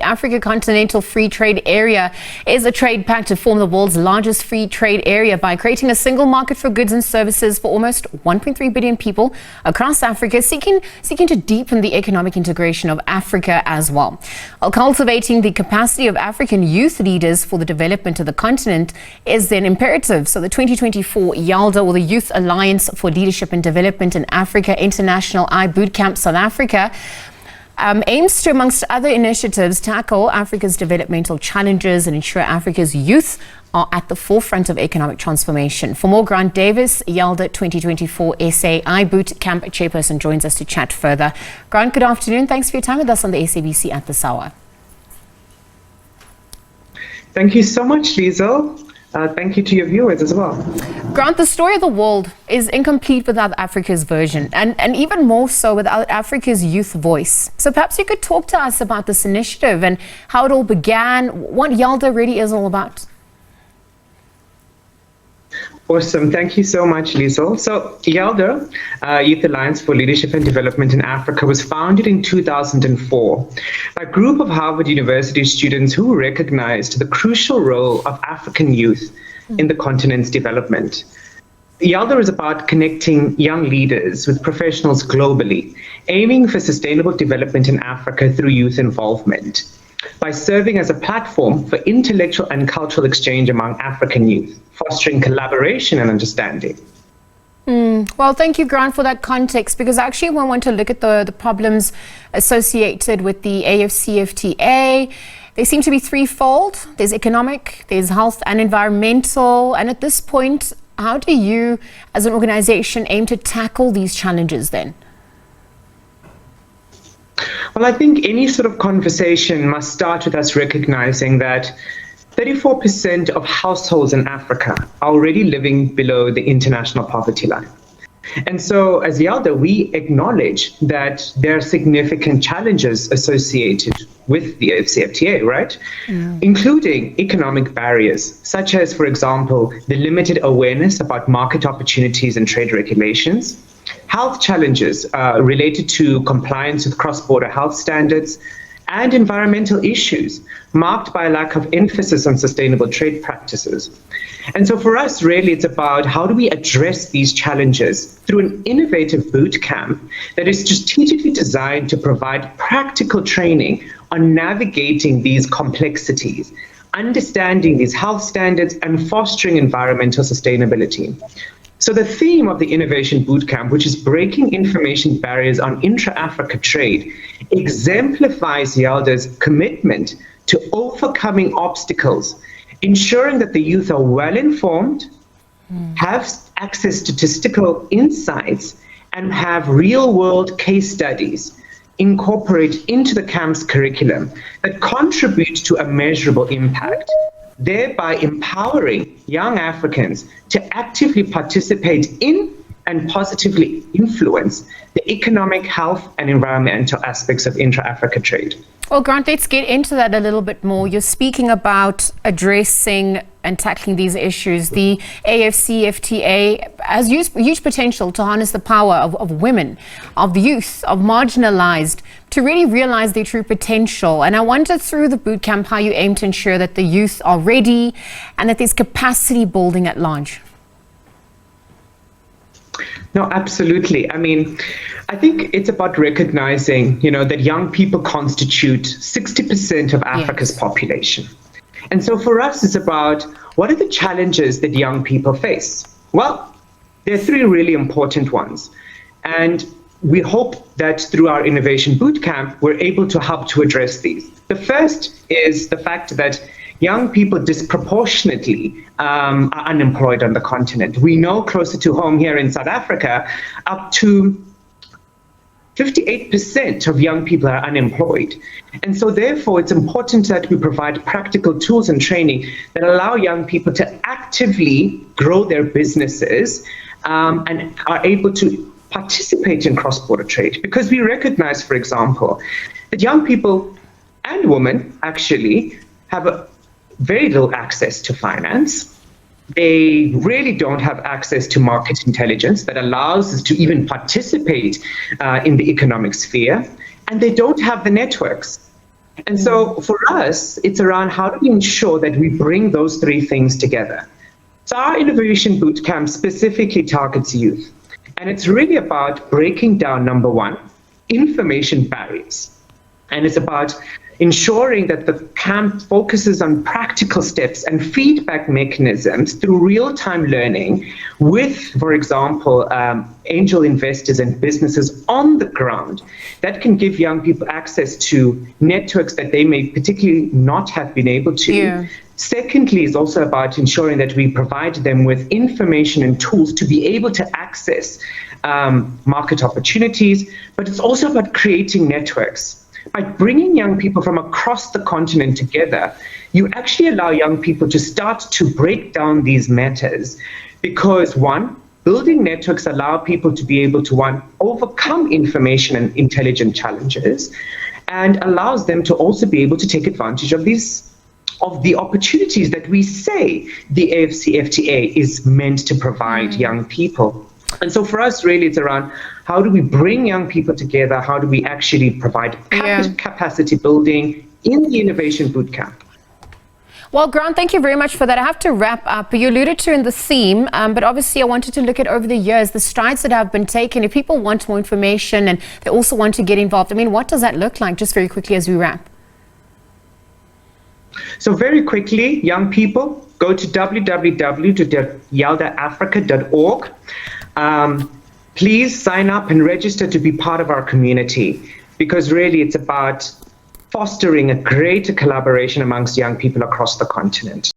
Africa Continental Free Trade Area is a trade pact to form the world's largest free trade area by creating a single market for goods and services for almost 1.3 billion people across Africa, seeking to deepen the economic integration of Africa as well. While cultivating the capacity of African youth leaders for the development of the continent is then imperative. So the 2024 YALDA, or the Youth Alliance for Leadership and Development in Africa International Bootcamp South Africa, aims to, amongst other initiatives, tackle Africa's developmental challenges and ensure Africa's youth are at the forefront of economic transformation. For more, Grant Davis, YALDA 2024 SA Bootcamp Chairperson, joins us to chat further. Grant, good afternoon. Thanks for your time with us on the SABC at this hour. Thank you so much, Liesl. Thank you to your viewers as well. Grant, the story of the world is incomplete without Africa's version, and even more so without Africa's youth voice. So perhaps you could talk to us about this initiative and how it all began, what YALDA really is all about. Awesome. Thank you so much, Liesl. So YALDA, Youth Alliance for Leadership and Development in Africa, was founded in 2004 by a group of Harvard University students who recognized the crucial role of African youth in the continent's development. YALDA is about connecting young leaders with professionals globally, aiming for sustainable development in Africa through youth involvement, by serving as a platform for intellectual and cultural exchange among African youth, fostering collaboration and understanding. Well, thank you, Grant, for that context, because actually when I want to look at the problems associated with the AFCFTA, they seem to be threefold. There's economic, there's health and environmental. And at this point, how do you, as an organization, aim to tackle these challenges then? Well, I think any sort of conversation must start with us recognizing that 34% of households in Africa are already living below the international poverty line. And so as YALDA, we acknowledge that there are significant challenges associated with the AFCFTA, right? Including economic barriers, such as, for example, the limited awareness about market opportunities and trade regulations, health challenges related to compliance with cross-border health standards, and environmental issues marked by a lack of emphasis on sustainable trade practices. And so for us, really, it's about how do we address these challenges through an innovative boot camp that is strategically designed to provide practical training on navigating these complexities, understanding these health standards, and fostering environmental sustainability. So the theme of the Innovation Bootcamp, which is breaking information barriers on intra-Africa trade, exemplifies YALDA's commitment to overcoming obstacles, ensuring that the youth are well-informed, have access to statistical insights, and have real-world case studies incorporated into the camp's curriculum that contribute to a measurable impact, thereby empowering young Africans to actively participate in and positively influence the economic, health, and environmental aspects of intra-Africa trade. Well, Grant, let's get into that a little bit more. You're speaking about addressing and tackling these issues. The AFCFTA has huge potential to harness the power of women, of youth, of marginalized, to really realize their true potential. And I wondered through the bootcamp how you aim to ensure that the youth are ready and that there's capacity building at large. No, absolutely. I mean, I think it's about recognizing, that young people constitute 60% of Africa's population. And so for us, it's about what are the challenges that young people face? Well, there are three really important ones. And we hope that through our Innovation Bootcamp, we're able to help to address these. The first is the fact that young people disproportionately are unemployed on the continent. We know closer to home here in South Africa, up to 58% of young people are unemployed. And so therefore, it's important that we provide practical tools and training that allow young people to actively grow their businesses and are able to participate in cross-border trade. Because we recognize, for example, that young people and women actually have a very little access to finance. They really don't have access to market intelligence that allows us to even participate in the economic sphere, and they don't have the networks And so for us, it's around how do we ensure that we bring those three things together. So our Innovation Bootcamp specifically targets youth. And it's really about breaking down, number one, information barriers. And it's about ensuring that the camp focuses on practical steps and feedback mechanisms through real-time learning with, for example, angel investors and businesses on the ground that can give young people access to networks that they may particularly not have been able to. Yeah. Secondly, is also about ensuring that we provide them with information and tools to be able to access market opportunities, but it's also about creating networks. By bringing young people from across the continent together, you actually allow young people to start to break down these matters because, one, building networks allow people to be able to, one, overcome information and intelligent challenges, and allows them to also be able to take advantage of the opportunities that we say the AFCFTA is meant to provide young people. And so for us, really, it's around how do we bring young people together? How do we actually provide capacity building in the Innovation Bootcamp? Well, Grant, thank you very much for that. I have to wrap up. You alluded to in the theme, but obviously I wanted to look at over the years, the strides that have been taken. If people want more information and they also want to get involved, I mean, what does that look like, just very quickly as we wrap? So very quickly, young people, go to www.yaldaafrica.org. Please sign up and register to be part of our community, because really it's about fostering a greater collaboration amongst young people across the continent.